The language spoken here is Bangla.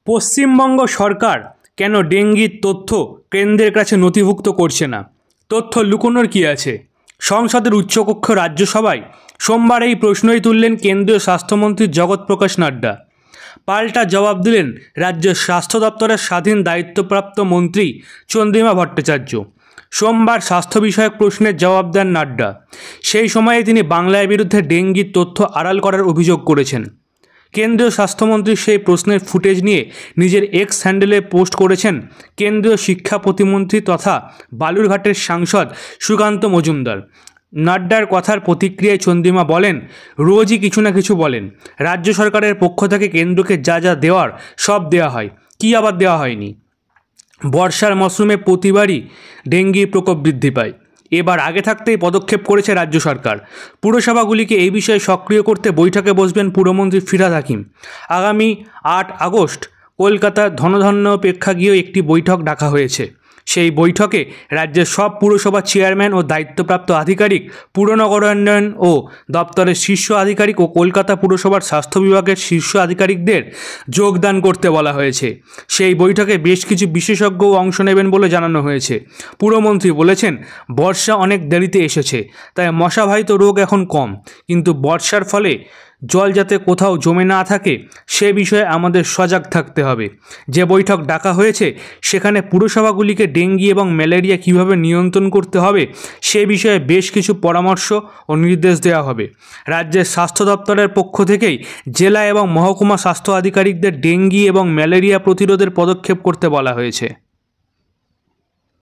পশ্চিমবঙ্গ সরকার কেন ডেঙ্গির তথ্য কেন্দ্রের কাছে নথিভুক্ত করছে না? তথ্য লুকোনোর কী আছে? সংসদের উচ্চকক্ষ রাজ্যসভায় সোমবার এই প্রশ্নই তুললেন কেন্দ্রীয় স্বাস্থ্যমন্ত্রী জগৎ প্রকাশ নাড্ডা। পাল্টা জবাব দিলেন রাজ্যের স্বাস্থ্য দপ্তরের স্বাধীন দায়িত্বপ্রাপ্ত মন্ত্রী চন্দ্রিমা ভট্টাচার্য। সোমবার স্বাস্থ্য বিষয়ক প্রশ্নের জবাব দেন নাড্ডা। সেই সময়ে তিনি বাংলার বিরুদ্ধে ডেঙ্গির তথ্য আড়াল করার অভিযোগ করেছেন। কেন্দ্রীয় স্বাস্থ্যমন্ত্রী সেই প্রশ্নের ফুটেজ নিয়ে নিজের এক্স হ্যান্ডেলে পোস্ট করেছেন কেন্দ্রীয় শিক্ষা প্রতিমন্ত্রী তথা বালুরঘাটের সাংসদ সুকান্ত মজুমদার। নাড্ডার কথার প্রতিক্রিয়ায় চন্দ্রিমা বলেন, রোজই কিছু না কিছু বলেন। রাজ্য সরকারের পক্ষ থেকে কেন্দ্রকে যা যা দেওয়ার সব দেওয়া হয়, কী আবার দেওয়া হয়নি? বর্ষার মরশুমে প্রতিবারই ডেঙ্গির প্রকোপ বৃদ্ধি পায়। এবার আগে থাকতেই পদক্ষেপ করেছে রাজ্য সরকার। পুরসভাগুলিকে এই বিষয়ে সক্রিয় করতে বৈঠকে বসবেন পুরমন্ত্রী ফিরহাদ হাকিম। আগামী ৮ আগস্ট কলকাতার ধনধান্য প্রেক্ষাগৃহে একটি বৈঠক ডাকা হয়েছে। সেই বৈঠকে রাজ্যের সব পুরসভার চেয়ারম্যান ও দায়িত্বপ্রাপ্ত আধিকারিক, পুর নগরায়ণ ও দপ্তরের শীর্ষ আধিকারিক ও কলকাতা পুরসভার স্বাস্থ্য বিভাগের শীর্ষ আধিকারিকদের যোগদান করতে বলা হয়েছে। সেই বৈঠকে বেশ কিছু বিশেষজ্ঞও অংশ নেবেন বলে জানানো হয়েছে। পুরমন্ত্রী বলেছেন, বর্ষা অনেক দেরিতে এসেছে, তাই মশাবাহিত রোগ এখন কম, কিন্তু বর্ষার ফলে জল যাতে কোথাও জমে না থাকে সে বিষয়ে আমাদের সজাগ থাকতে হবে। যে বৈঠক ডাকা হয়েছে সেখানে পুরসভাগুলিকে ডেঙ্গি এবং ম্যালেরিয়া কীভাবে নিয়ন্ত্রণ করতে হবে সে বিষয়ে বেশ কিছু পরামর্শ ও নির্দেশ দেওয়া হবে। রাজ্যের স্বাস্থ্য দপ্তরের পক্ষ থেকেই জেলা এবং মহকুমা স্বাস্থ্য আধিকারিকদের ডেঙ্গি এবং ম্যালেরিয়া প্রতিরোধের পদক্ষেপ করতে বলা হয়েছে।